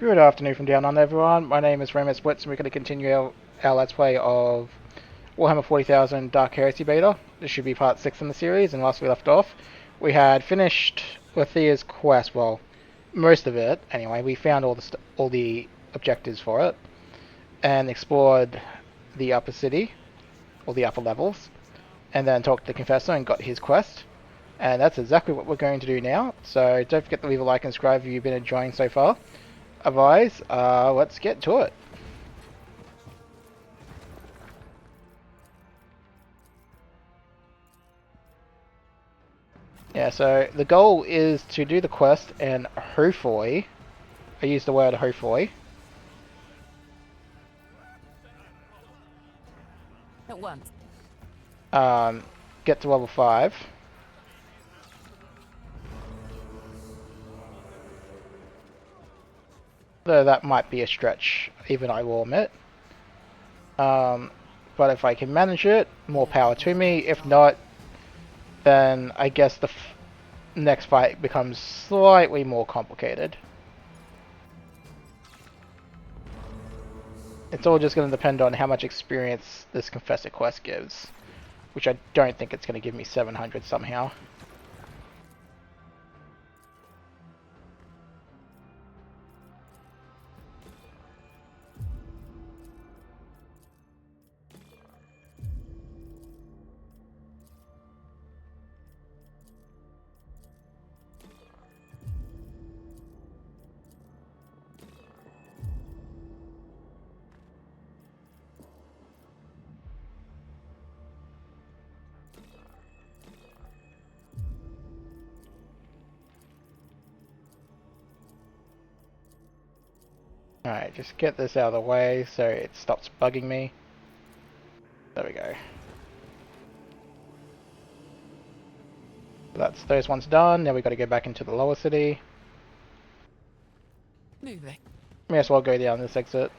Good afternoon from down under, everyone. My name is Remus Blitz, and we're going to continue our Let's Play of Warhammer 40,000 Dark Heresy Beta. This should be part 6 in the series, and last we left off, we had finished Laarthyr's quest. Well, most of it, anyway. We found all the objectives for it, and explored the upper city, or the upper levels, and then talked to the Confessor and got his quest. And that's exactly what we're going to do now, so don't forget to leave a like and subscribe if you've been enjoying so far. Otherwise, let's get to it. Yeah, so the goal is to do the quest and hopefully, I use the word hopefully, at once. Get to level 5. Though that might be a stretch, even I will admit. But if I can manage it, more power to me. If not, then I guess the next fight becomes slightly more complicated. It's all just going to depend on how much experience this Confessor quest gives, which I don't think it's going to give me 700 somehow. Alright, just get this out of the way so it stops bugging me. There we go. That's those ones done. Now we got to go back into the lower city. Moving. May as well go down this exit.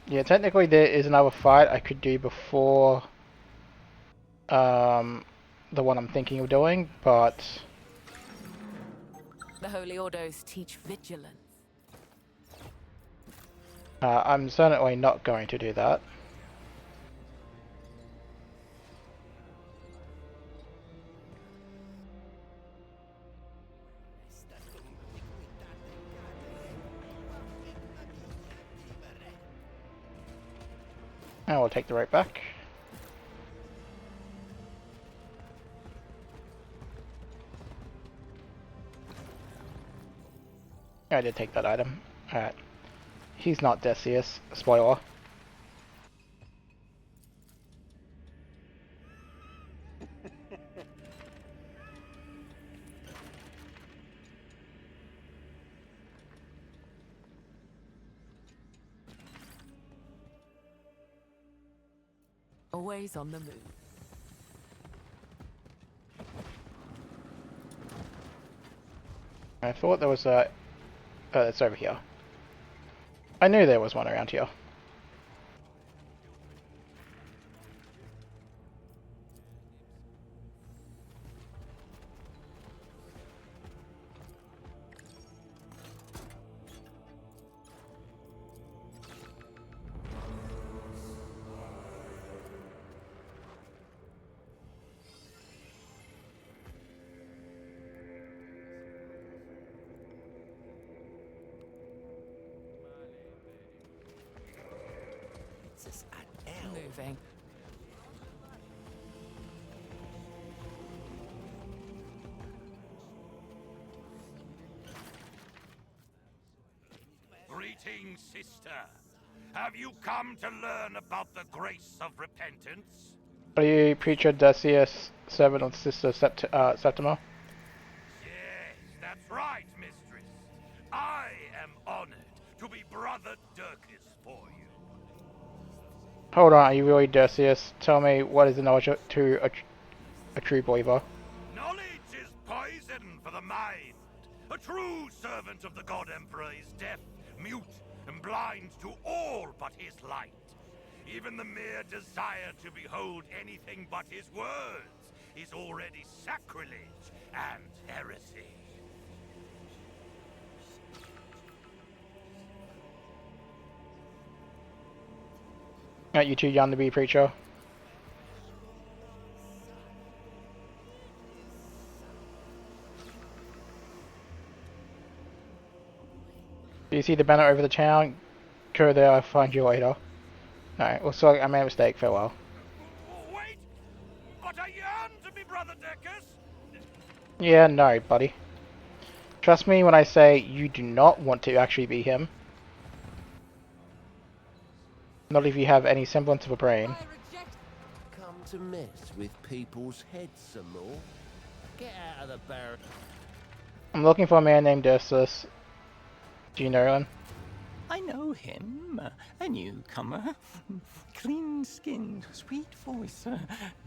Yeah, technically there is another fight I could do before the one I'm thinking of doing, but The Holy Ordos teach vigilance. I'm certainly not going to do that. I will take the route back. I did take that item. Alright. He's not Decius. Spoiler. Always on the move. I thought there was a... Oh, it's over here. I knew there was one around here. Moving. Greetings, sister. Have you come to learn about the grace of repentance? Are you Preacher Decius, servant of Sister Septima? Yes, that's right, mistress. I am honored to be Brother Dirkus for you. Hold on, are you really Decius? Tell me, what is the knowledge to a true believer? Knowledge is poison. the mind. A true servant of the God Emperor is deaf, mute, and blind to all but his light. Even the mere desire to behold anything but his words is already sacrilege and heresy. Aren't you too young to be a preacher? Do you see the banner over the town? Go there, I'll find you later. No, well, sorry, I made a mistake, farewell. Wait! But I yearn to be Brother Decus! Yeah, no, buddy. Trust me when I say you do not want to actually be him. Not if you have any semblance of a brain. Come to mess with people's heads some more? Get out of the barrel. I'm looking for a man named Ursus. Do you know him? I know him, a newcomer. Clean-skinned, sweet voice,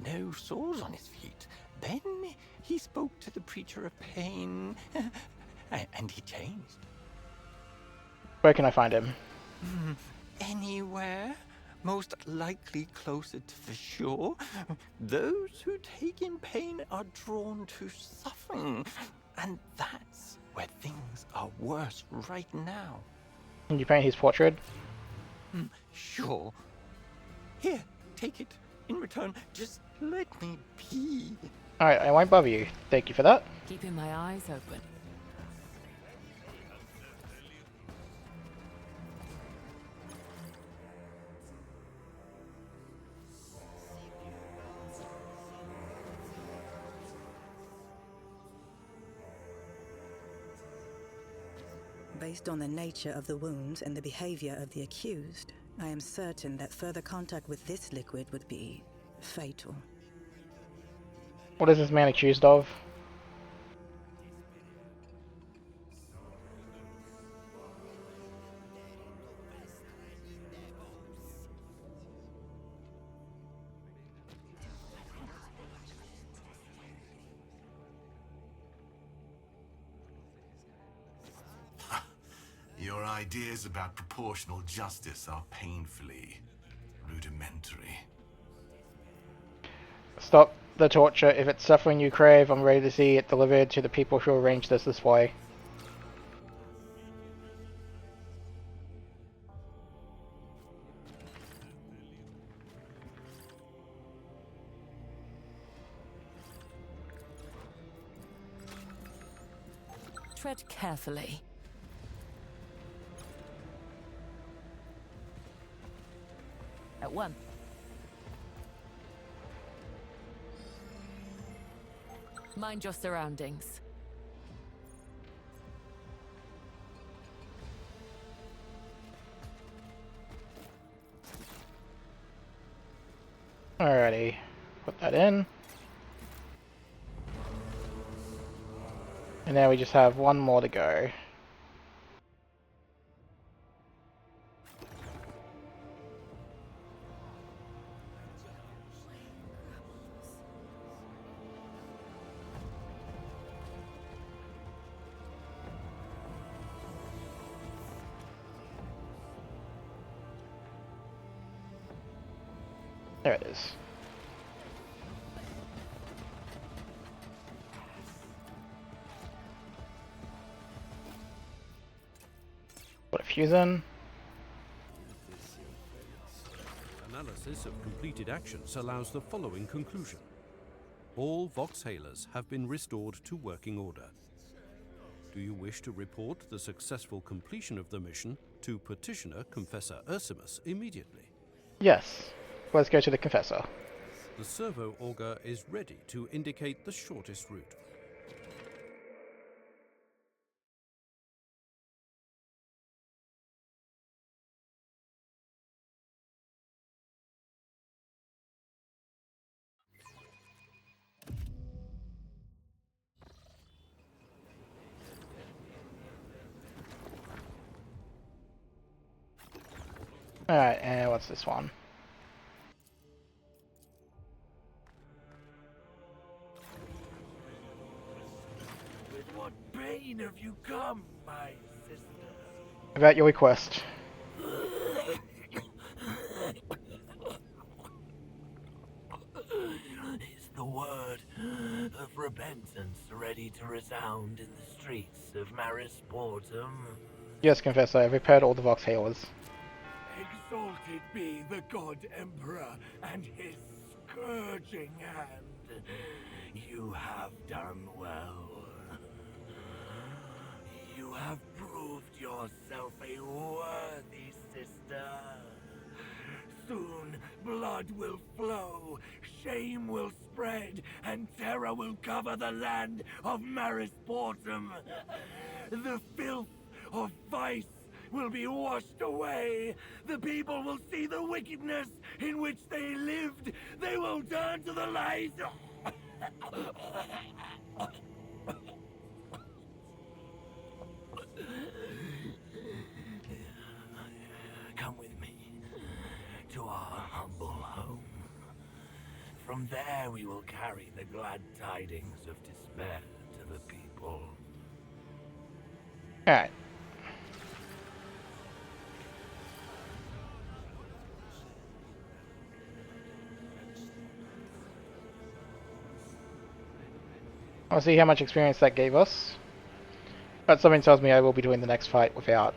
no sores on his feet. Then he spoke to the preacher of pain, and he changed. Where can I find him? Anywhere, most likely closer to the shore. Those who take in pain are drawn to suffering, and that's where things are worse right now. Can you paint his portrait? Sure. Here, take it. In return, just let me be. Alright, I won't bother you. Thank you for that. Keeping my eyes open. Based on the nature of the wounds and the behavior of the accused, I am certain that further contact with this liquid would be fatal. What is this man accused of? Your ideas about proportional justice are painfully rudimentary. Stop the torture. If it's suffering you crave, I'm ready to see it delivered to the people who arranged this way. Tread carefully. At one. Mind your surroundings. Alrighty, put that in. And now we just have one more to go. There it is. Put a fuse in. Analysis of completed actions allows the following conclusion. All Voxhalers have been restored to working order. Do you wish to report the successful completion of the mission to Petitioner Confessor Ursimus immediately? Yes. Let's go to the Confessor. The servo auger is ready to indicate the shortest route. Alright, and what's this one? what pain have you come, my sister? About your request. Is the word of repentance ready to resound in the streets of Maris Portum? Yes, Confessor, I've repaired all the Vox Hailers. Exalted be the God Emperor and his scourging hand. You have done well. You have proved yourself a worthy sister. Soon blood will flow, shame will spread, and terror will cover the land of Maris Portum. The filth of vice will be washed away. The people will see the wickedness in which they lived. They will turn to the light. Come with me to our humble home. From there we will carry the glad tidings of despair to the people. Alright. I'll see how much experience that gave us. But something tells me I will be doing the next fight without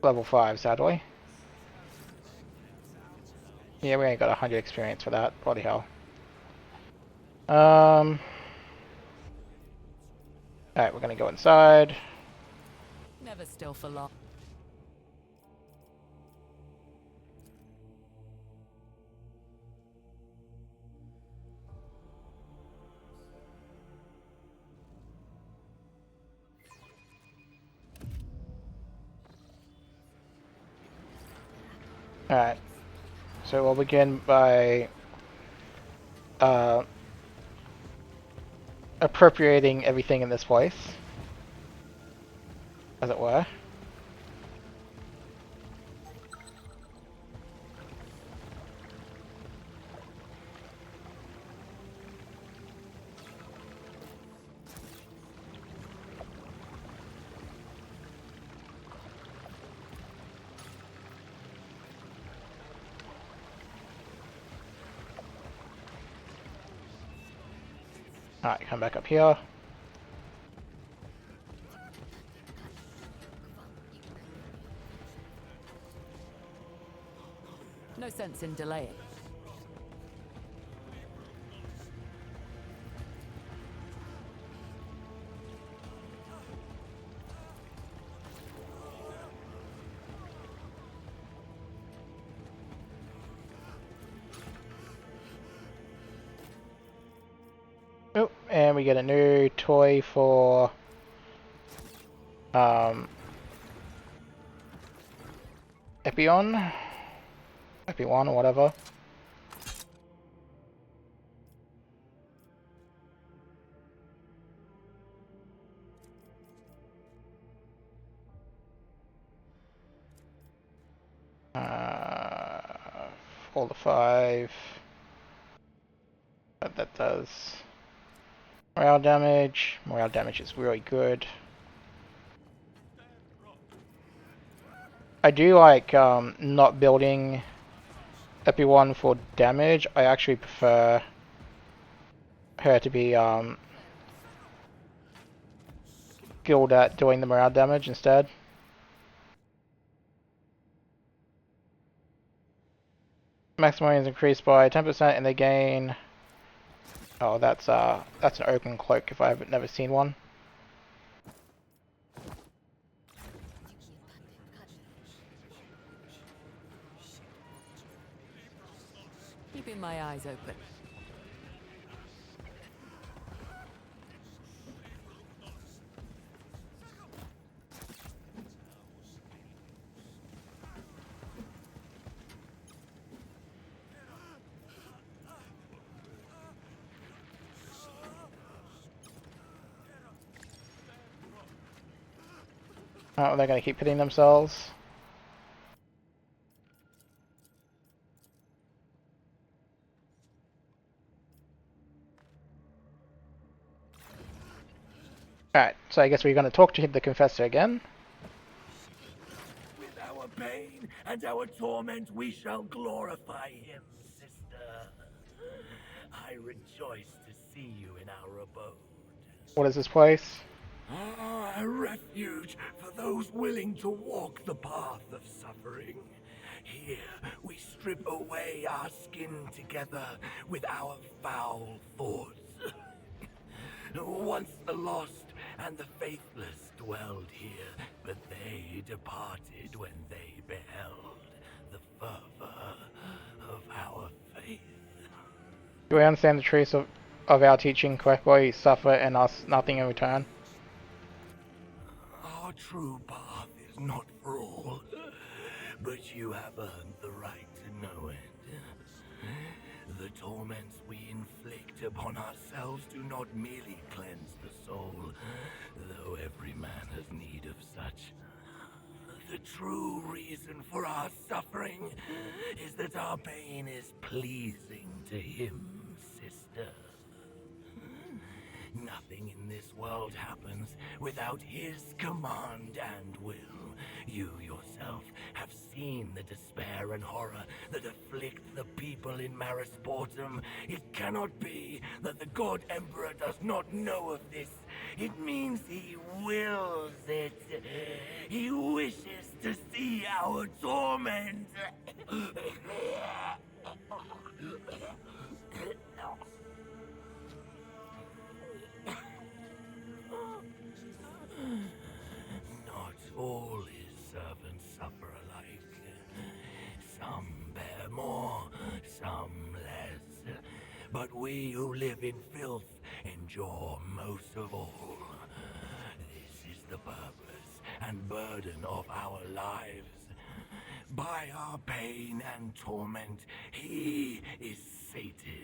level 5, sadly. Yeah, we ain't got 100 experience for that. Bloody hell. Alright, we're gonna go inside. Never still for long. Alright. So we'll begin by appropriating everything in this place, as it were. Alright, come back up here. No sense in delaying. Oh, and we get a new toy for Epion, Epi1 or whatever. All the 5. But that does morale damage. Morale damage is really good. I do like not building Epi1 for damage. I actually prefer her to be skilled at doing the morale damage instead. Maximum is increased by 10% and they gain... Oh, that's an open cloak if I've never seen one. Keeping my eyes open. Oh, they're going to keep hitting themselves. Alright, so I guess we're going to talk to the Confessor again. With our pain and our torment, we shall glorify him, sister. I rejoice to see you in our abode. What is this place? A refuge for those willing to walk the path of suffering. Here, we strip away our skin together with our foul thoughts. Once the lost and the faithless dwelled here, but they departed when they beheld the fervor of our faith. Do we understand the truth of our teaching correctly? Suffer and ask nothing in return? Our true path is not for all, but you have earned the right to know it. The torments we inflict upon ourselves do not merely cleanse the soul, though every man has need of such. The true reason for our suffering is that our pain is pleasing to him, sister. Nothing in this world happens without his command and will. You yourself have seen the despair and horror that afflict the people in Marisportum. It cannot be that the God Emperor does not know of this. It means he wills it. He wishes to see our torment. Not all his servants suffer alike. Some bear more, some less. But we who live in filth endure most of all. This is the purpose and burden of our lives. By our pain and torment, he is sated.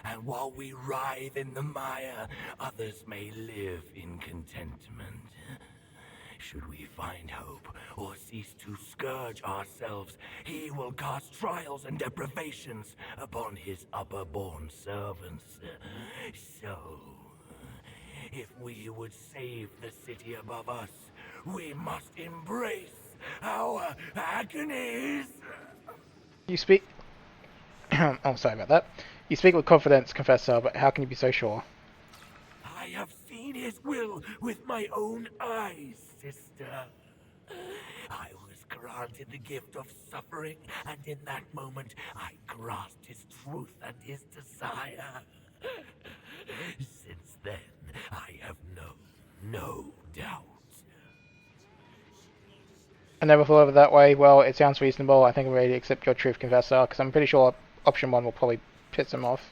And while we writhe in the mire, others may live in contentment. Should we find hope or cease to scourge ourselves, he will cast trials and deprivations upon his upper-born servants. So, if we would save the city above us, we must embrace our agonies. You speak... oh, sorry about that. You speak with confidence, Confessor, but how can you be so sure? I have seen his will with my own eyes, sister. I was granted the gift of suffering, and in that moment I grasped his truth and his desire. Since then, I have known no doubt. I never thought of it that way. Well, it sounds reasonable. I think I'm ready to accept your truth, Confessor, because I'm pretty sure option 1 will probably piss him off.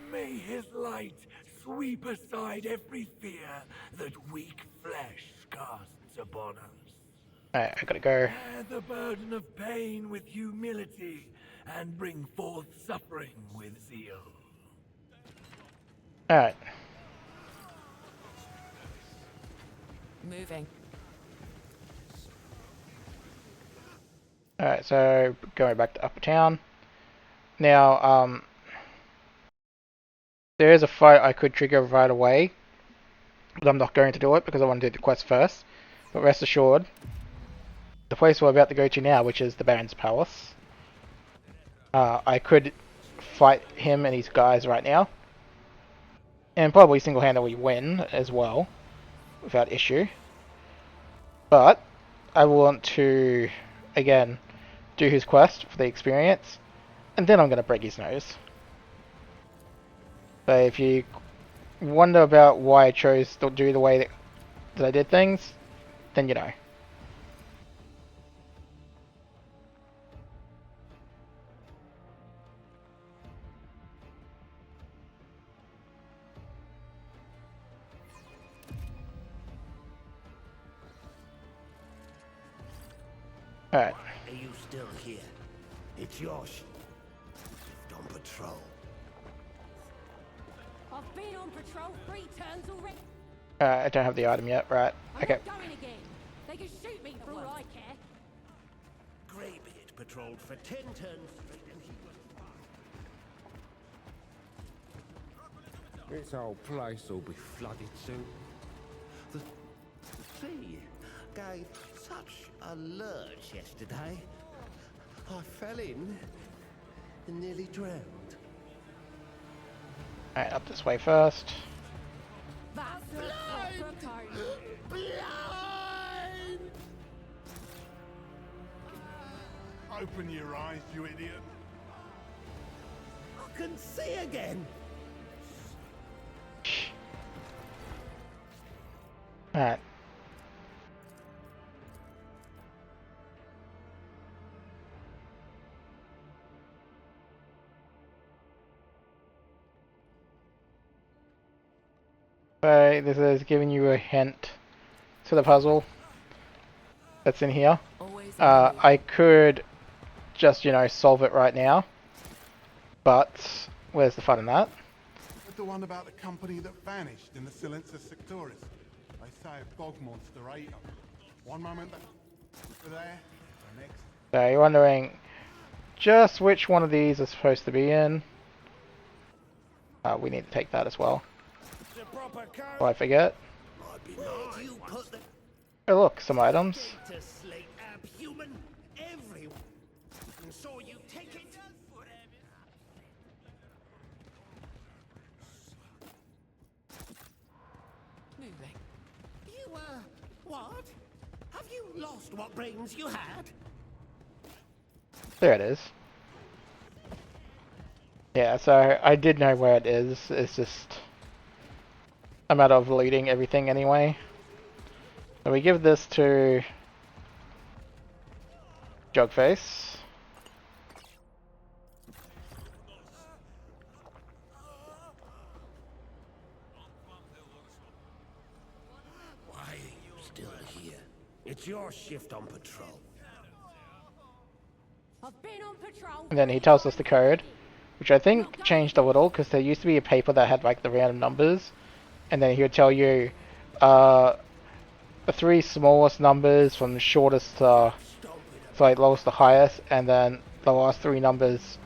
May his light sweep aside every fear that weak flesh casts upon us. Alright, I gotta go. Bear the burden of pain with humility and bring forth suffering with zeal. Alright. Moving. Alright, so going back to Upper Town. Now, there is a fight I could trigger right away, but I'm not going to do it because I want to do the quest first. But rest assured, the place we're about to go to now, which is the Baron's Palace, I could fight him and his guys right now, and probably single-handedly win as well, without issue. But I want to, again, do his quest for the experience, and then I'm going to break his nose. So if you wonder about why I chose to do the way that I did things, then you know. Alright. Are you still here? It's yours. On patrol. I've been on patrol 3 turns already. I don't have the item yet, right. Okay. I'm not going again. They can shoot me for all I care. Greybeard patrolled for 10 turns straight and he was... This whole place will be flooded soon. The sea gave such a lurch yesterday. I fell in and nearly drowned. Alright, up this way first. That's a proper cone. Blind! Open your eyes, you idiot. I can see again. Alright. So this is giving you a hint to the puzzle that's in here. I could just, you know, solve it right now, but where's the fun in that? The one about the company that vanished in the Silencer Sectoris. They say a bog monster ate them. One moment they're there, the next. So you're wondering just which one of these is supposed to be in. We need to take that as well. Before I forget. Where do you put the Oh look, some items. to slate abhuman everyone? And so you take it? Moving. You, what? Have you lost what brains you had? There it is. Yeah, so I did know where it is. It's just a matter of leading everything anyway. So we give this to Jugface. Why are you still here? It's your shift on patrol. I've been on patrol. And then he tells us the code, which I think changed a little because there used to be a paper that had like the random numbers, and then he would tell you the 3 smallest numbers from shortest to like lowest to highest, and then the last 3 numbers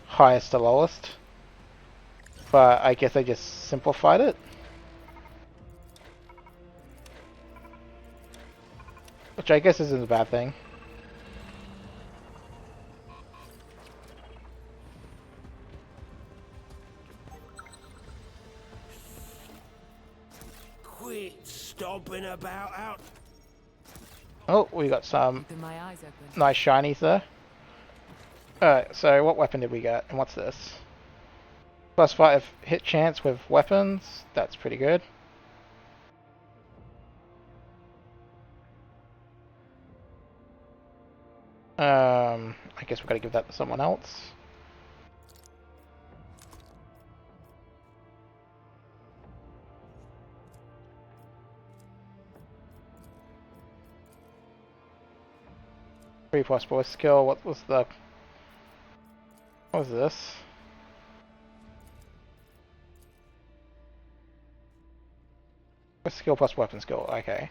highest to lowest. But I guess they just simplified it. Which I guess isn't a bad thing. Quit stomping about out. Oh, we got some Keeping my eyes open. nice shinies there. Alright, so what weapon did we get? And what's this? +5 hit chance with weapons. That's pretty good. I guess we've got to give that to someone else. Three plus voice skill. What was this? Skill plus weapon skill. Okay.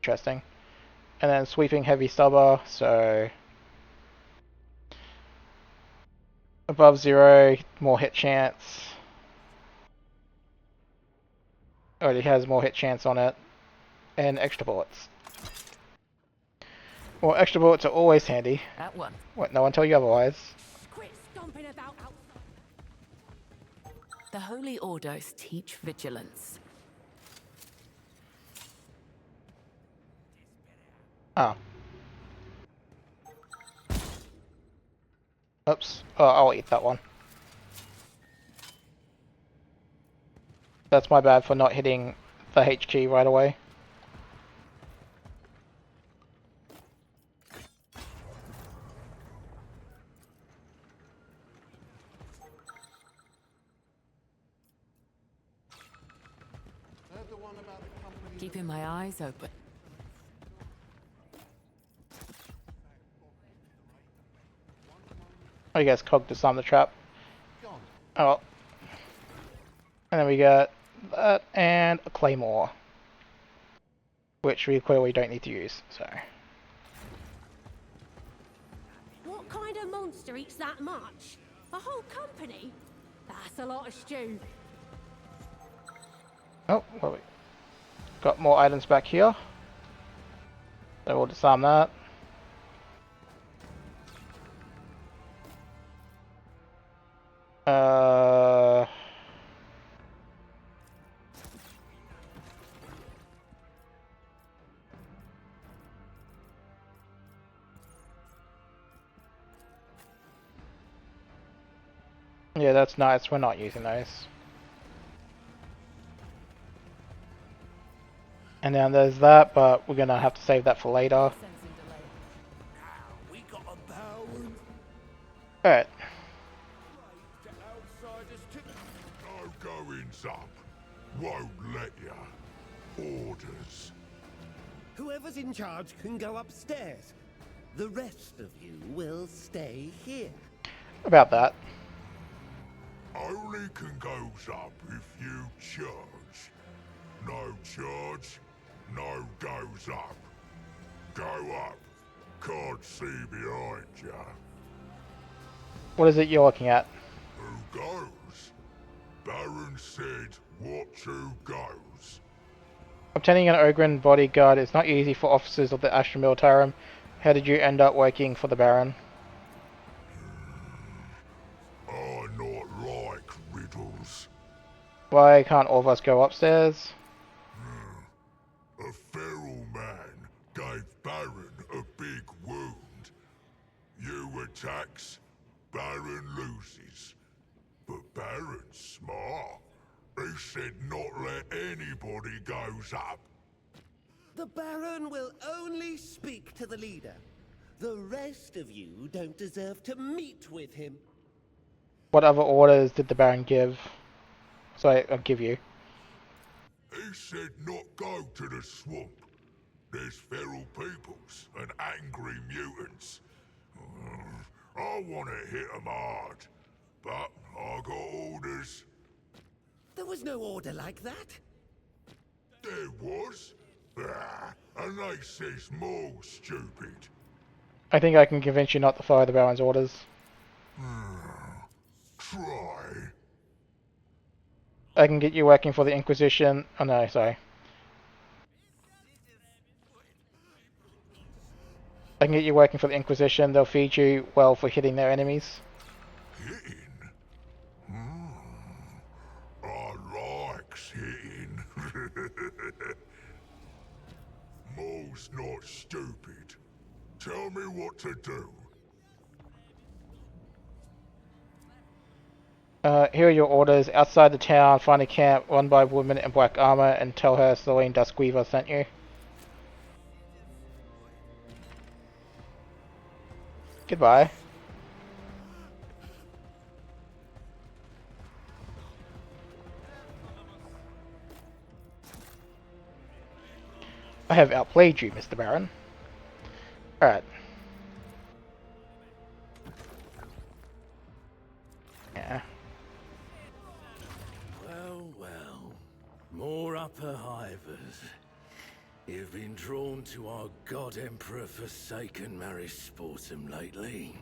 Interesting. And then sweeping heavy stubber, so above 0, more hit chance. Already has more hit chance on it. And extra bullets. Well, extra bullets are always handy. That one. What, no one tell you otherwise? Quit stomping about outside. The Holy Orders teach vigilance. Oh. Oops. Oh, I'll eat that one. That's my bad for not hitting the H key right away. Keeping my eyes open. I guess Cog disarmed the trap. Oh well. And then we got that and a claymore. Which we clearly don't need to use, so. What kind of monster eats that much? A whole company? That's a lot of stew. Oh, wait. Got more items back here. So we'll disarm that. Yeah, that's nice. We're not using those. And then there's that, but we're gonna have to save that for later. We got a bound. Alright. No goings up. Won't let ya. Orders. Whoever's in charge can go upstairs. The rest of you will stay here. About that. Only can goes up if you charge. No charge, no goes up. Go up. Can't see behind ya. What is it you're looking at? Who goes? Baron said what who goes. Obtaining an Ogren bodyguard is not easy for officers of the Astra Militarum. How did you end up working for the Baron? I not like riddles. Why can't all of us go upstairs? A feral man gave Baron a big wound. You attacks, Baron loses. But Baron's smart. He said not let anybody goes up. The Baron will only speak to the leader. The rest of you don't deserve to meet with him. What other orders did the Baron give? Sorry, I'll give you. He said not go to the swamp. There's feral peoples and angry mutants. I want to hit 'em hard, but I got orders. There was no order like that. There was. And they says more stupid. I think I can convince you not to follow the Baron's orders. Try. I can get you working for the Inquisition. Oh no, sorry. I can get you working for the Inquisition. They'll feed you well for hitting their enemies. Hitting? I likes hitting. Mo's not stupid. Tell me what to do. Here are your orders. Outside the town, find a camp run by a woman in black armor and tell her Seline Duskweaver sent you. Goodbye. I have outplayed you, Mr. Baron. Alright. Yeah. Well, well. More upper hivers. You've been drawn to our God Emperor forsaken marriage sportum lately.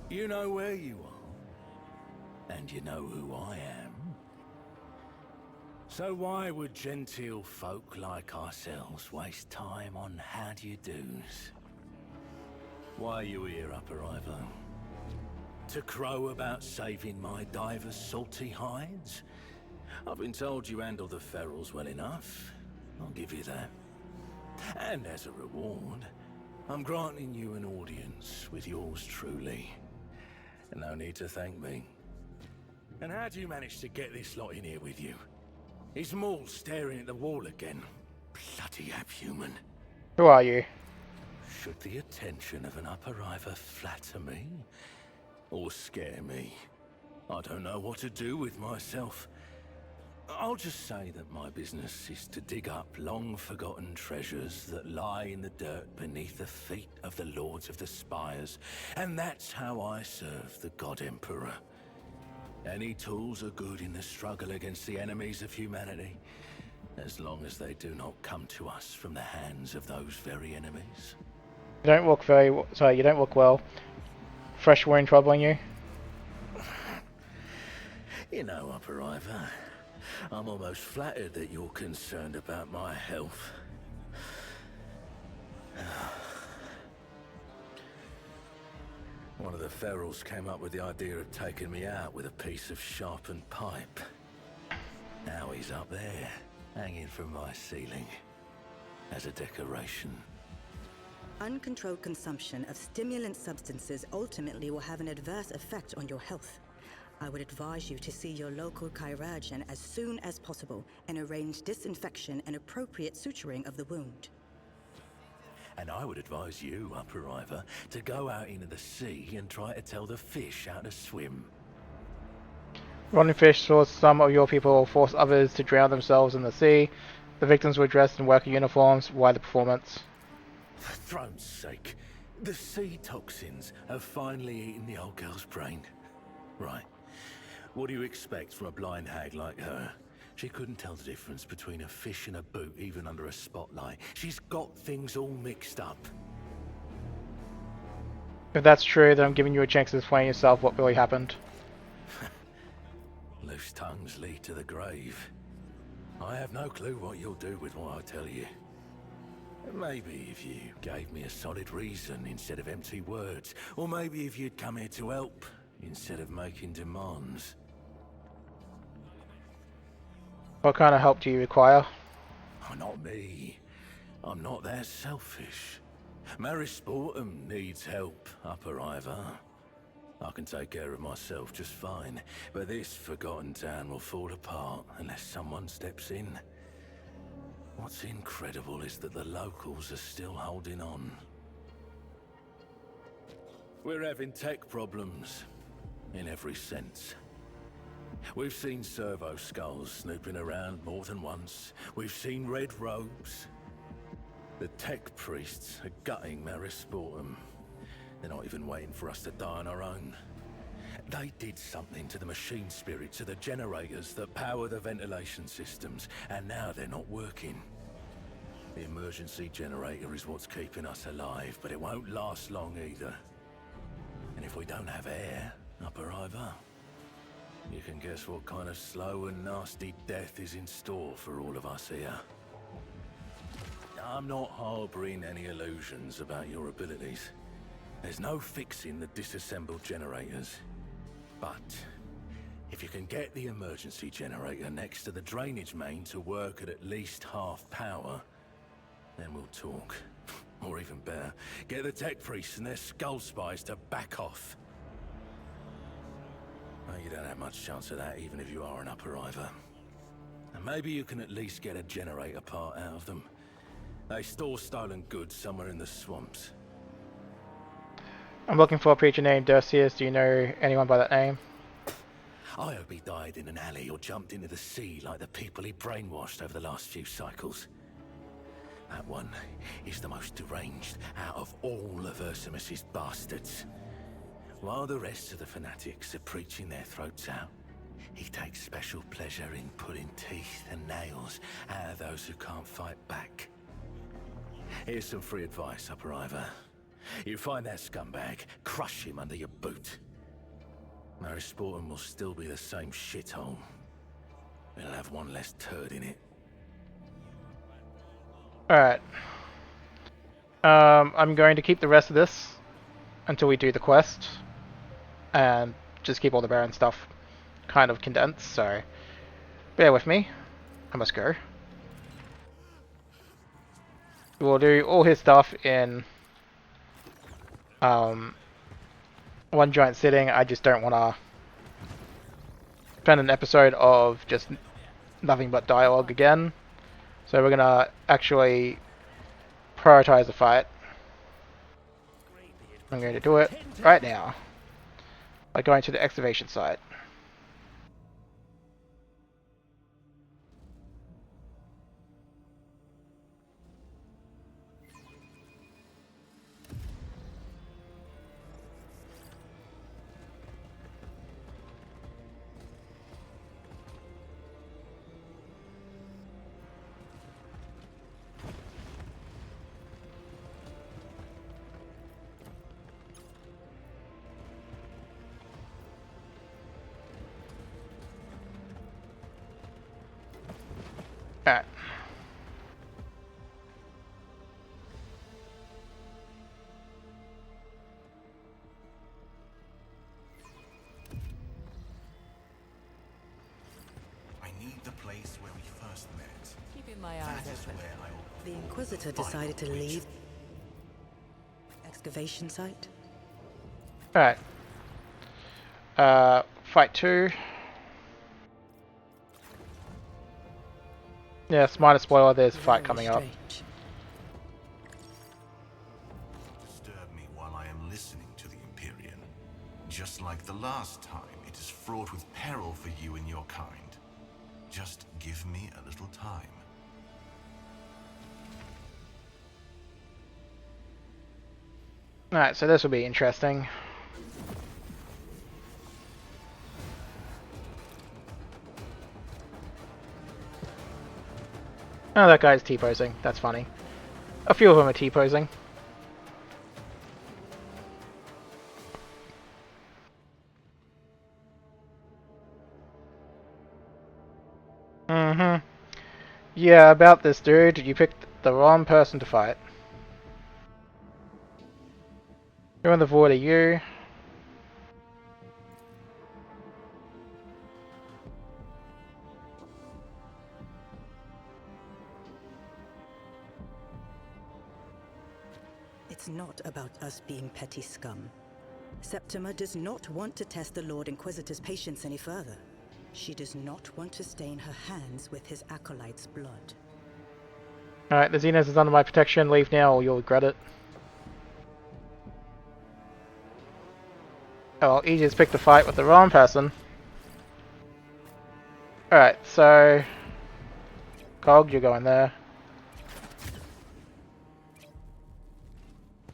You know where you are, and you know who I am. So why would genteel folk like ourselves waste time on how-do-you-dos? Why are you here, Upper Ivor? To crow about saving my divers' salty hides? I've been told you handle the ferals well enough. I'll give you that. And as a reward, I'm granting you an audience with yours truly. No need to thank me. And how do you manage to get this lot in here with you? Is Maul staring at the wall again? Bloody abhuman. Who are you? Should the attention of an Upper Ivor flatter me? Or scare me? I don't know what to do with myself. I'll just say that my business is to dig up long-forgotten treasures that lie in the dirt beneath the feet of the Lords of the Spires. And that's how I serve the God Emperor. Any tools are good in the struggle against the enemies of humanity, as long as they do not come to us from the hands of those very enemies. You don't look sorry, you don't look well. Fresh wound troubling you? You know, Upper Ivor, I'm almost flattered that you're concerned about my health. One of the ferals came up with the idea of taking me out with a piece of sharpened pipe. Now he's up there, hanging from my ceiling, as a decoration. Uncontrolled consumption of stimulant substances ultimately will have an adverse effect on your health. I would advise you to see your local chirurgeon as soon as possible and arrange disinfection and appropriate suturing of the wound. And I would advise you, Upper Ivor, to go out into the sea and try to tell the fish how to swim. Running fish saw some of your people force others to drown themselves in the sea. The victims were dressed in worker uniforms. Why the performance? For throne's sake, the sea toxins have finally eaten the old girl's brain. Right. What do you expect from a blind hag like her? She couldn't tell the difference between a fish and a boot, even under a spotlight. She's got things all mixed up. If that's true, then I'm giving you a chance to explain yourself what really happened. Loose tongues lead to the grave. I have no clue what you'll do with what I tell you. Maybe if you gave me a solid reason instead of empty words. Or maybe if you'd come here to help instead of making demands. What kind of help do you require? Oh, not me. I'm not that selfish. Maris Sportum needs help, Upper Ivor. I can take care of myself just fine, but this forgotten town will fall apart unless someone steps in. What's incredible is that the locals are still holding on. We're having tech problems, in every sense. We've seen servo skulls snooping around more than once. We've seen red robes. The tech priests are gutting Maris Sportum. They're not even waiting for us to die on our own. They did something to the machine spirits of the generators that power the ventilation systems, and now they're not working. The emergency generator is what's keeping us alive, but it won't last long either. And if we don't have air, Upper Ivor, you can guess what kind of slow and nasty death is in store for all of us here. I'm not harboring any illusions about your abilities. There's no fixing the disassembled generators. But if you can get the emergency generator next to the drainage main to work at least half power, then we'll talk. Or even better, get the tech priests and their skull spies to back off. Well, you don't have much chance of that, even if you are an Upper Ivor. And maybe you can at least get a generator part out of them. They store stolen goods somewhere in the swamps. I'm looking for a preacher named Dersius. Do you know anyone by that name? I hope he died in an alley or jumped into the sea like the people he brainwashed over the last few cycles. That one is the most deranged out of all of Ursimus's bastards. While the rest of the fanatics are preaching their throats out, he takes special pleasure in pulling teeth and nails out of those who can't fight back. Here's some free advice, Upper Ivor. You find that scumbag, crush him under your boot. Maris Sportum will still be the same shithole. It'll have one less turd in it. Alright. I'm going to keep the rest of this until we do the quest. And just keep all the Baron stuff kind of condensed, so bear with me. I must go. We'll do all his stuff in one giant sitting. I just don't want to spend an episode of just nothing but dialogue again. So we're going to actually prioritize the fight. I'm going to do it right now by going to the excavation site. place where we first met. Keeping my eyes That is open. where I will The perform Inquisitor the final decided to ritual. leave excavation site. Alright. Fight 2. Yes, minor spoiler, there's a fight Very coming up. strange. Disturb me while I am listening to the Empyrean. Just like the last time, it is fraught with peril for you and your kind. Just give me a little time. Alright, so this will be interesting. Oh, that guy's T-posing. That's funny. A few of them are T-posing. Mm-hmm. Yeah, about this dude, you picked the wrong person to fight. Who in the void are you? It's not about us being petty scum. Septima does not want to test the Lord Inquisitor's patience any further. She does not want to stain her hands with his acolyte's blood. Alright, the Xenos is under my protection. Leave now or you'll regret it. Oh, well, you just picked a fight with the wrong person. Alright, so... Cog, you're going there.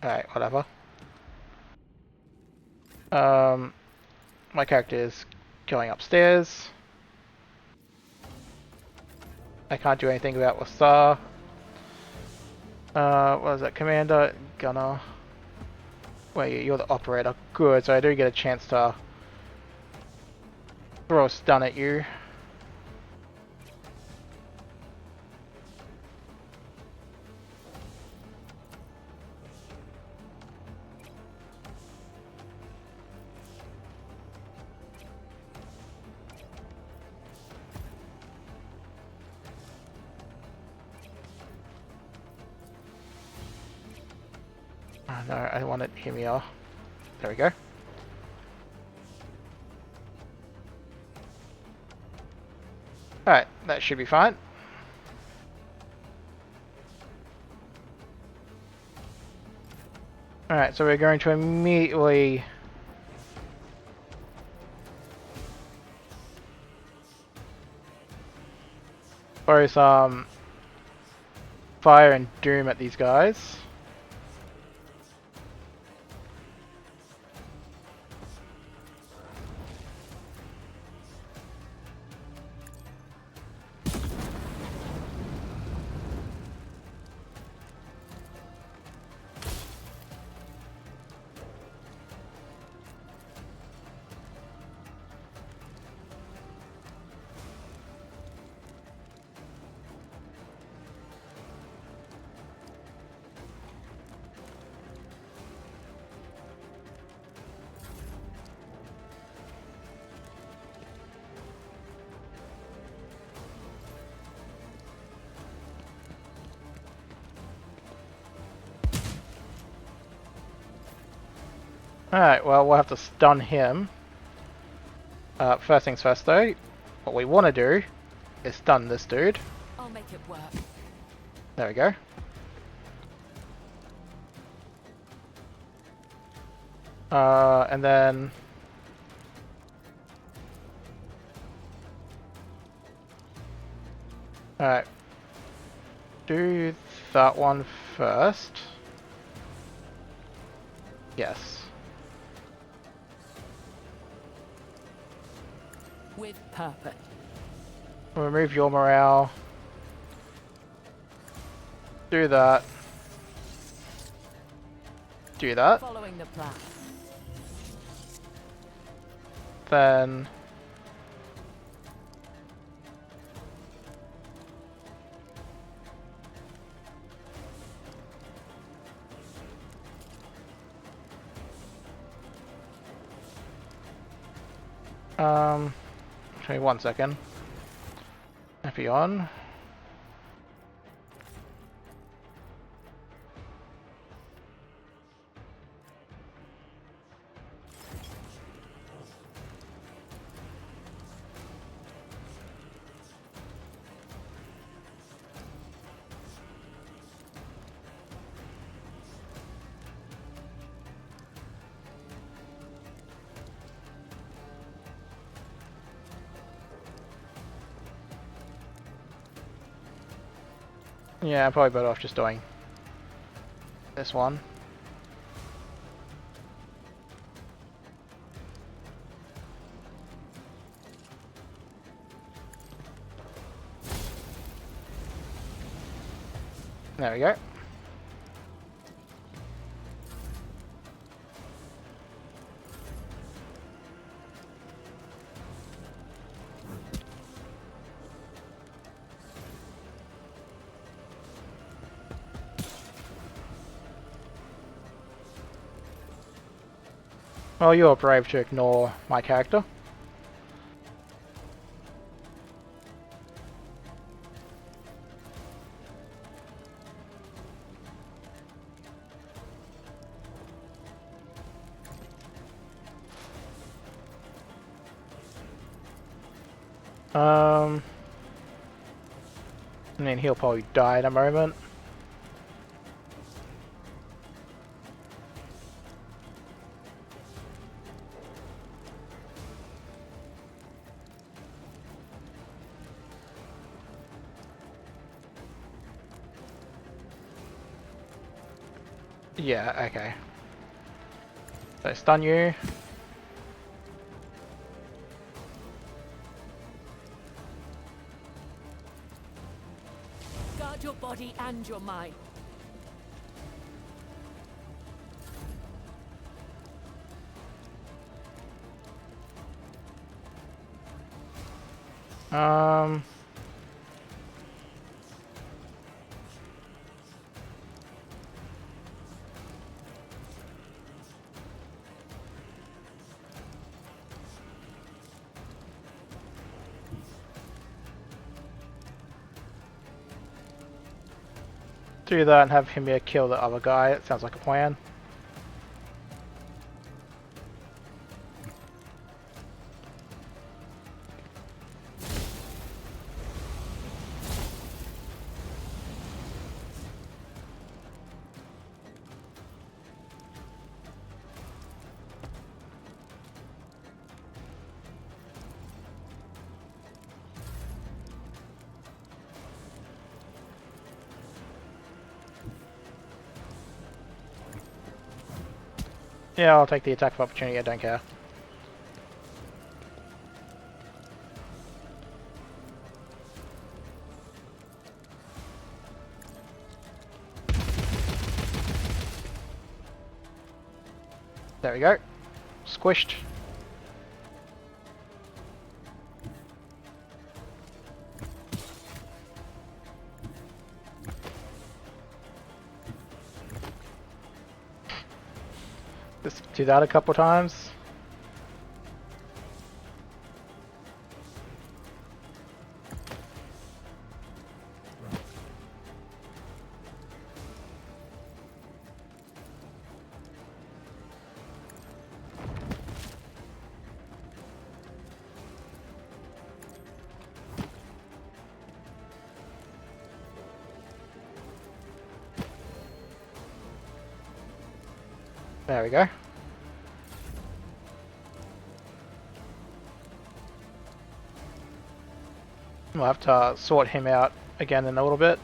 Alright, whatever. My character is going upstairs. I can't do anything about Laarthyr. What is that? Commander, Gunner. Wait, you're the operator. Good, so I do get a chance to throw a stun at you. Oh, no, I want it here. There we go. Alright, that should be fine. Alright, so we're going to immediately throw some fire and doom at these guys. Alright, well, we'll have to stun him. First things first, though, what we want to do is stun this dude. I'll make it work. There we go. And then... Alright. Do that one first. Yes. With purpose. Remove your morale. Do that. Do that. Following the plan. Then... Give me 1 second. copy on. Yeah, I'm probably better off just doing this one. There we go. Well, you're brave to ignore my character. I mean, he'll probably die in a moment. Yeah, okay. So stun you. Guard your body and your mind. Um... Do that and have him here kill the other guy. It sounds like a plan. Yeah, I'll take the attack of opportunity, I don't care. There we go. Squished. Just do that a couple times. There we go. We'll have to sort him out again in a little bit.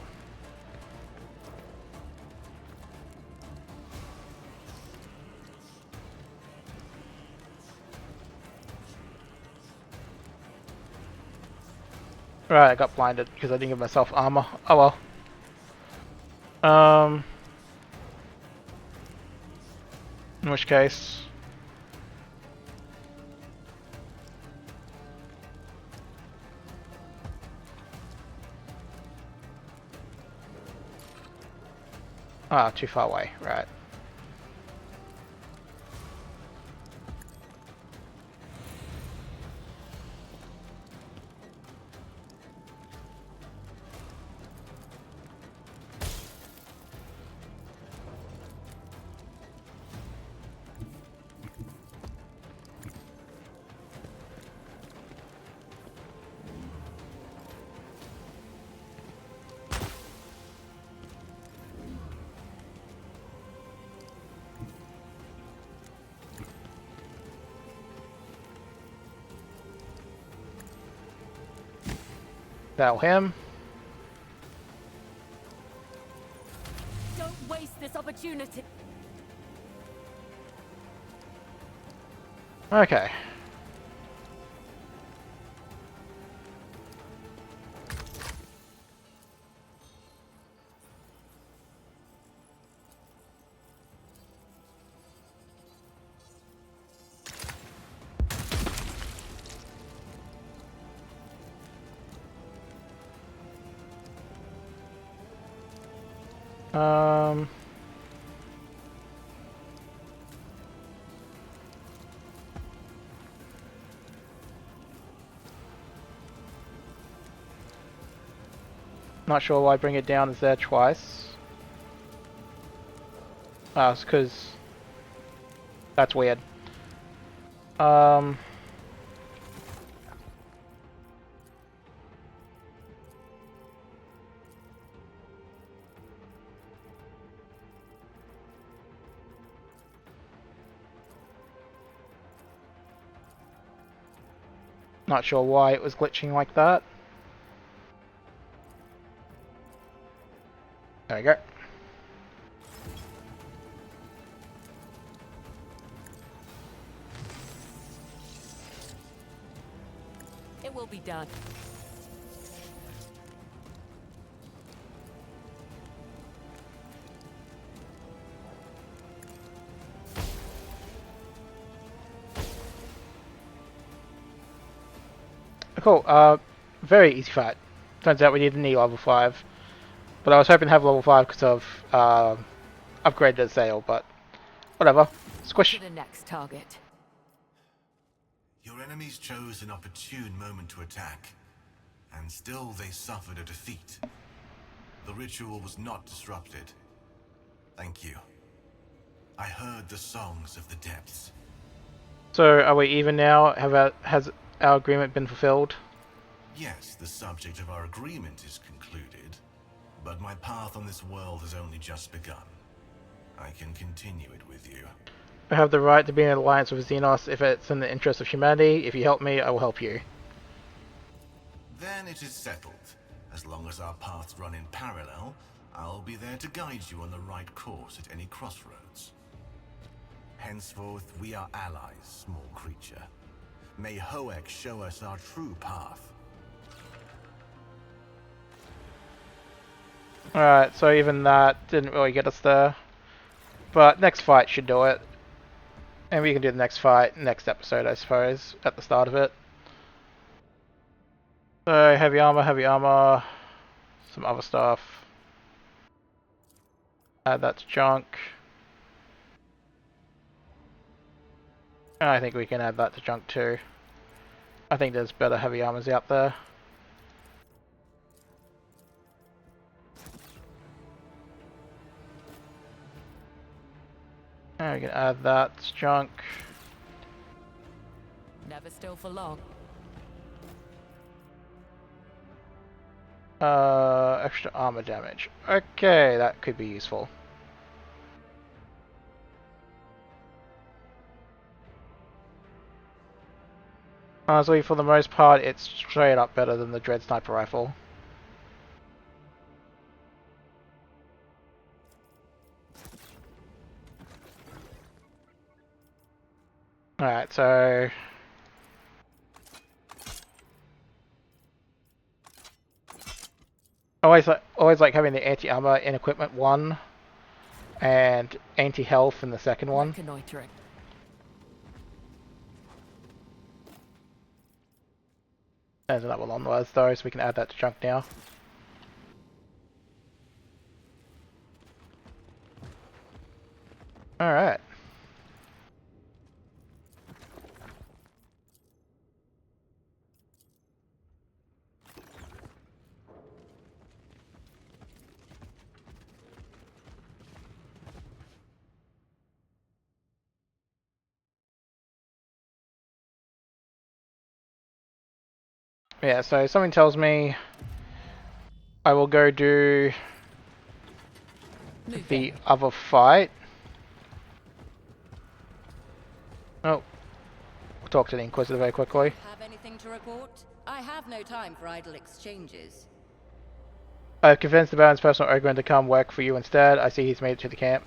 Right, I got blinded because I didn't give myself armor. Oh well. In which case... Ah, too far away, right. That'll him. Don't waste this opportunity. Okay. Not sure why bring it down is there twice. Oh, it's because that's weird. Not sure why it was glitching like that. There we go. It will be done. Cool, very easy fight. Turns out we need a knee level 5. But I was hoping to have level 5 because of upgraded sail, but whatever. Squish. To the next target. Your enemies chose an opportune moment to attack, and still they suffered a defeat. The ritual was not disrupted. Thank you. I heard the songs of the depths. So are we even now? Has our agreement been fulfilled? Yes, the subject of our agreement is concluded, but my path on this world has only just begun. I can continue it with you. I have the right to be in an alliance with Xenos if it's in the interest of humanity. If you help me, I will help you. Then it is settled. As long as our paths run in parallel, I'll be there to guide you on the right course at any crossroads. Henceforth, we are allies, small creature. May Hoek show us our true path. Alright, so even that didn't really get us there. But next fight should do it. And we can do the next fight, next episode, I suppose, at the start of it. So, heavy armor, some other stuff. Add that to junk. I think we can add that to junk too. I think there's better heavy armors out there. And we can add that to junk. Never still for long. Extra armor damage. Okay, that could be useful. Honestly, for the most part, it's straight up better than the Dread Sniper Rifle. Alright, so... always like having the anti-armor in equipment 1 and anti-health in the second one. Reconnoitering. There's another one was though, so we can add that to junk now. Alright. Yeah, so something tells me I will go do the other fight. Oh, we'll talk to the Inquisitor very quickly. Have anything to report? I have no time for idle exchanges. I've convinced the Baron's personal Ogren to come work for you instead. I see he's made it to the camp.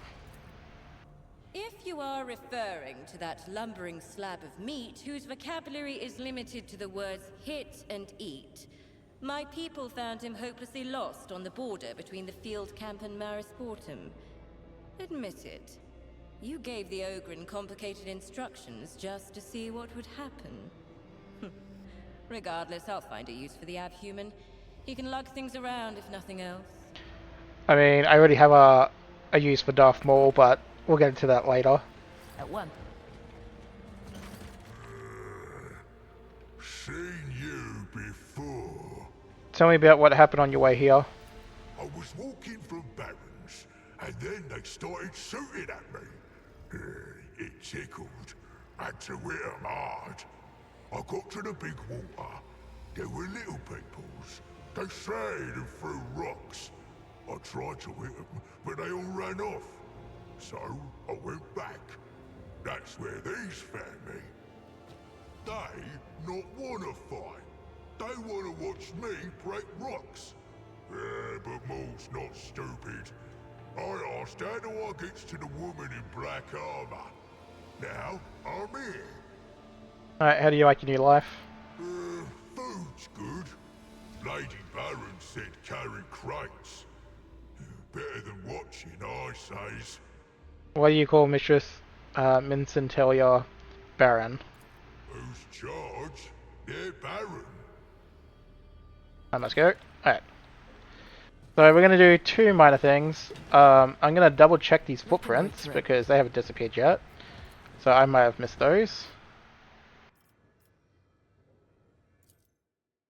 If you are referring to that lumbering slab of meat whose vocabulary is limited to the words hit and eat, my people found him hopelessly lost on the border between the field camp and Marisportum. Admit it. You gave the Ogren complicated instructions just to see what would happen. Regardless, I'll find a use for the abhuman. He can lug things around if nothing else. I mean, I already have a use for Darth Maul, but we'll get into that later. At one. Seen you before. Tell me about what happened on your way here. I was walking from Barons, and then they started shooting at me. It tickled. Had to hit 'em hard. I got to the big water. There were little peoples. They strayed and threw rocks. I tried to hit them, but they all ran off. So I went back. That's where these found me. They not wanna fight. They wanna watch me break rocks. Yeah, but Maul's not stupid. I asked how do I get to the woman in black armor. Now I'm here. Alright, how do you like your new life? Food's good. Lady Baron said carry crates. Better than watching, I says. What do you call Mistress Mincentelia Baron? Who's charge? They're Baron. Alright, let's go. Alright. So we're going to do two minor things. I'm going to double check these footprints because they haven't disappeared yet. So I might have missed those.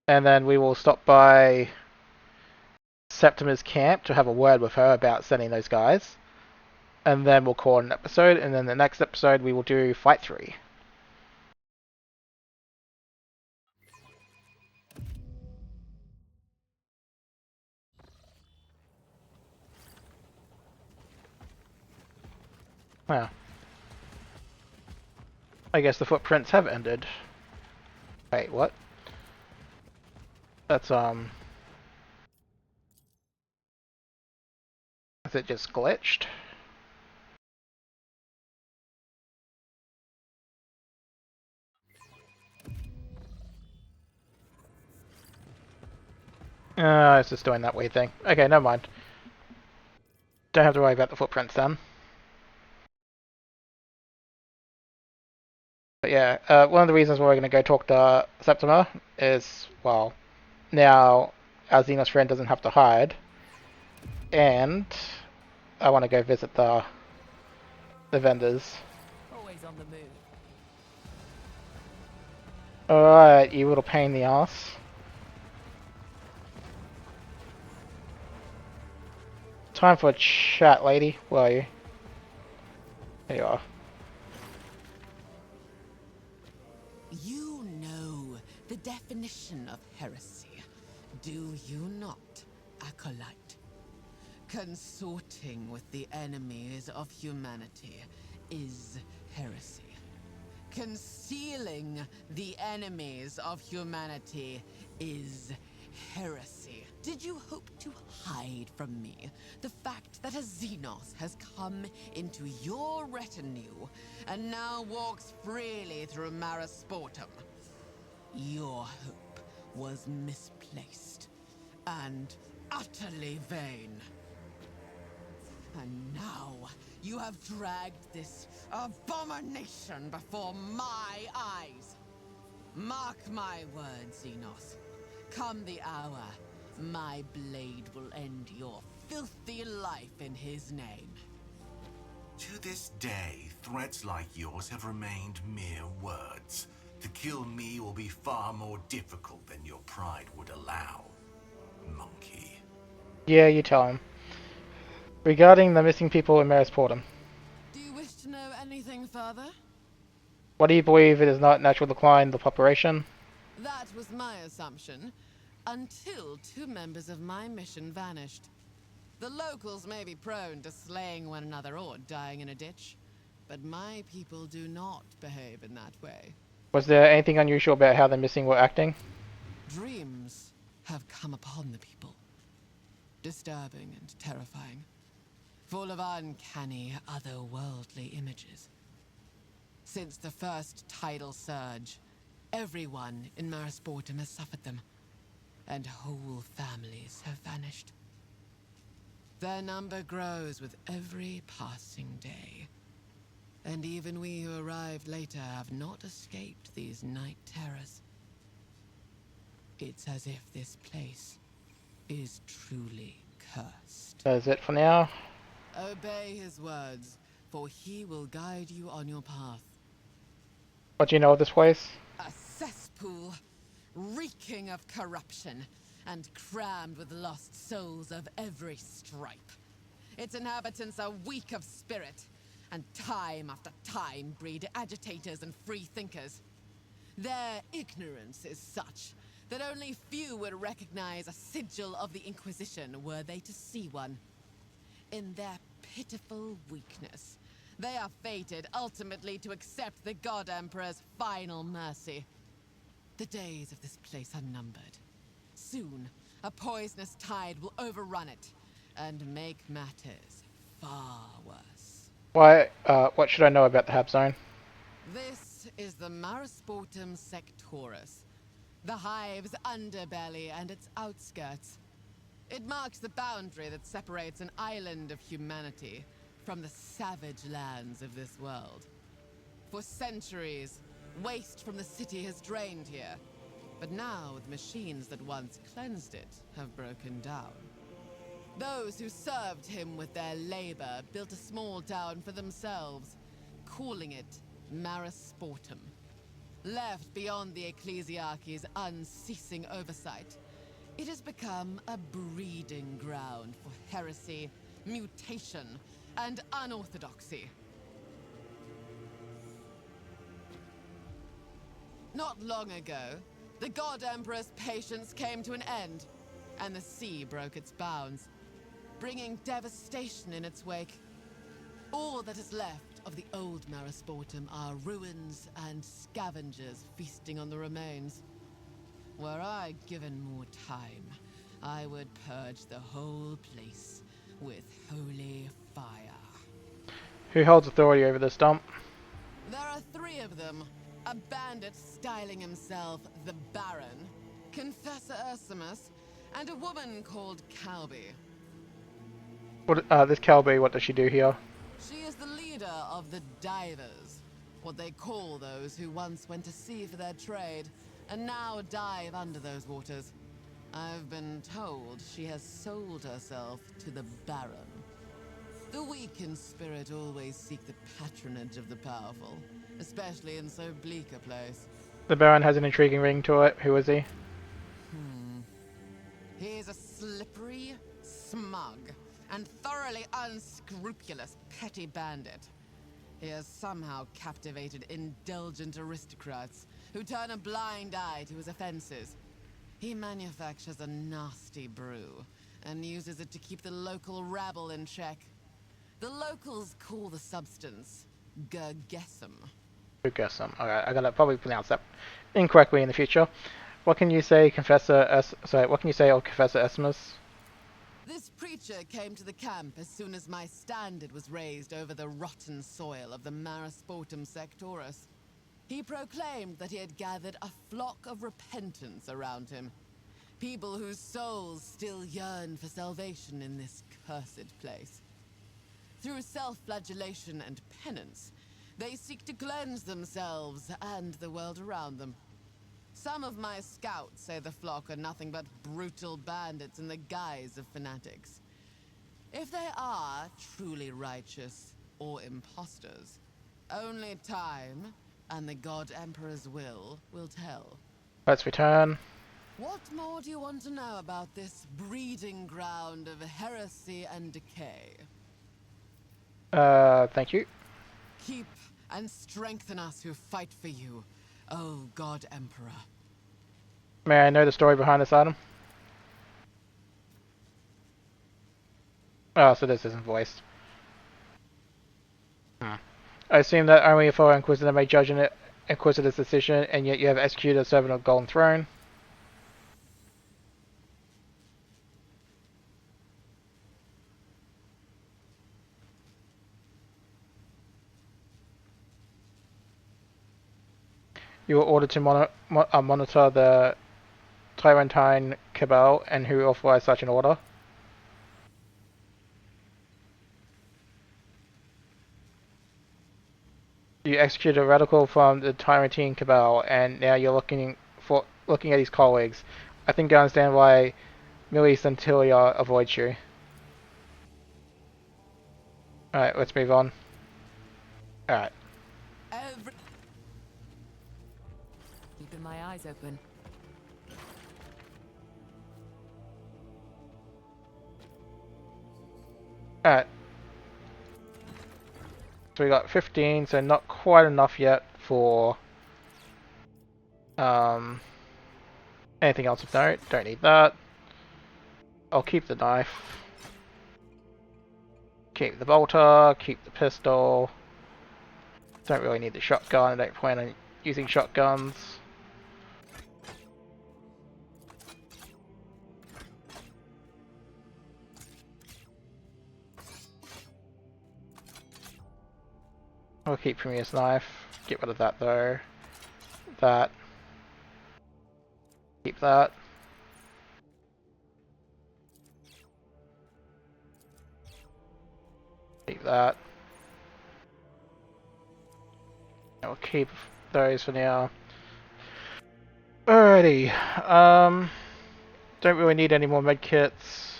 And then we will stop by Septima's camp to have a word with her about sending those guys. And then we'll call an episode, and then the next episode we will do Fight 3. Well, I guess the footprints have ended. Wait, what? That's, is it just glitched? It's just doing that weird thing. Okay, never mind. Don't have to worry about the footprints then. But yeah, one of the reasons why we're going to go talk to Septima is, well, now our Xenos friend doesn't have to hide. And I want to go visit the vendors. Always on the move. Alright, you little pain in the ass. Time for a chat, lady. Where are you? There you are. You know the definition of heresy, do you not, Acolyte? Consorting with the enemies of humanity is heresy. Concealing the enemies of humanity is heresy. Did you hope to hide from me the fact that a Xenos has come into your retinue and now walks freely through Marisportum? Your hope was misplaced and utterly vain. And now you have dragged this abomination before my eyes. Mark my words, Xenos. Come the hour, my blade will end your filthy life in his name. To this day, threats like yours have remained mere words. To kill me will be far more difficult than your pride would allow, monkey. Yeah, you tell him. Regarding the missing people in Marisportum. Do you wish to know anything further? What do you believe it is not natural decline of the population? That was my assumption, until two members of my mission vanished. The locals may be prone to slaying one another or dying in a ditch, but my people do not behave in that way. Was there anything unusual about how the missing were acting? Dreams have come upon the people. Disturbing and terrifying. Full of uncanny, otherworldly images. Since the first tidal surge, everyone in Marisportum has suffered them, and whole families have vanished. Their number grows with every passing day, and even we who arrived later have not escaped these night terrors. It's as if this place is truly cursed. That is it for now. Obey his words, for he will guide you on your path. What do you know of this place? A cesspool, reeking of corruption, and crammed with lost souls of every stripe. Its inhabitants are weak of spirit, and time after time breed agitators and free thinkers. Their ignorance is such that only few would recognize a sigil of the Inquisition were they to see one. In their pitiful weakness, they are fated ultimately to accept the God Emperor's final mercy. The days of this place are numbered. Soon, a poisonous tide will overrun it and make matters far worse. What should I know about the Hab Zone? This is the Marisportum Sectorus, the hive's underbelly and its outskirts. It marks the boundary that separates an island of humanity from the savage lands of this world. For centuries, waste from the city has drained here, but now the machines that once cleansed it have broken down. Those who served him with their labor built a small town for themselves, calling it Marisportum. Left beyond the Ecclesiarchy's unceasing oversight, it has become a breeding ground for heresy, mutation, and unorthodoxy. Not long ago, the God Emperor's patience came to an end, and the sea broke its bounds, bringing devastation in its wake. All that is left of the old Marisportum are ruins and scavengers feasting on the remains. Were I given more time, I would purge the whole place with holy fire. Who holds authority over this dump? There are 3 of them. A bandit styling himself the Baron, Confessor Ursimus, and a woman called Calby. This Calby, what does she do here? She is the leader of the divers, what they call those who once went to sea for their trade, and now dive under those waters. I've been told she has sold herself to the Baron. The weak in spirit always seek the patronage of the powerful, especially in so bleak a place. The Baron has an intriguing ring to it. Who is he? He is a slippery, smug, and thoroughly unscrupulous petty bandit. He has somehow captivated indulgent aristocrats who turn a blind eye to his offenses. He manufactures a nasty brew and uses it to keep the local rabble in check. The locals call the substance Gergesum. Gergesum. Alright, I'm gonna probably pronounce that incorrectly in the future. What can you say, what can you say of Confessor Ursimus? This preacher came to the camp as soon as my standard was raised over the rotten soil of the Marisportum Sectorus. He proclaimed that he had gathered a flock of repentants around him. People whose souls still yearn for salvation in this cursed place. Through self-flagellation and penance, they seek to cleanse themselves and the world around them. Some of my scouts say the flock are nothing but brutal bandits in the guise of fanatics. If they are truly righteous or imposters, only time and the God Emperor's will tell. Let's return. What more do you want to know about this breeding ground of heresy and decay? Thank you. Keep and strengthen us who fight for you, O God Emperor. May I know the story behind this item? Oh, so this isn't voiced. I assume that only a fellow Inquisitor may judge an Inquisitor's decision, and yet you have executed a servant of Golden Throne. You were ordered to monitor the Tyrantine Cabal, and who authorized such an order? You executed a radical from the Tyrantine Cabal, and now you're looking at his colleagues. I think I understand why Millie Santilia avoids you. Alright, let's move on. Alright. Keeping my eyes open. Alright. So we got 15, so not quite enough yet for anything else of note. Don't need that. I'll keep the knife. Keep the bolter, keep the pistol. Don't really need the shotgun, I don't plan on using shotguns. I'll keep Premier's knife. Get rid of that though. That. Keep that. Keep that. I'll keep those for now. Alrighty. Don't really need any more medkits.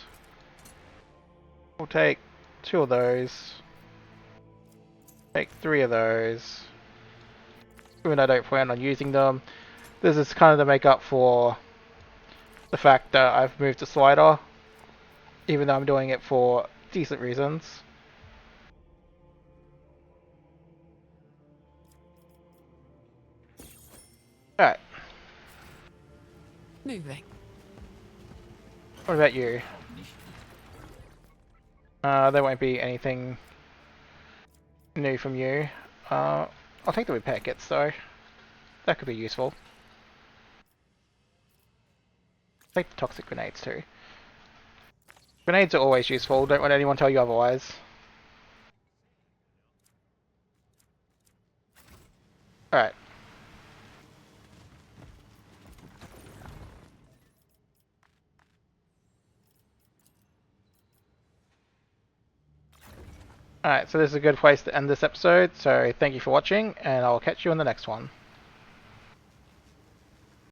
We'll take 2 of those. Take 3 of those. Even though I don't plan on using them. This is kind of to make up for the fact that I've moved to slider. Even though I'm doing it for decent reasons. Alright. Moving. What about you? There won't be anything new from you. I'll take the repair kits though. That could be useful. Take the toxic grenades too. Grenades are always useful, don't let anyone tell you otherwise. Alright. Alright, so this is a good place to end this episode, so thank you for watching, and I'll catch you in the next one.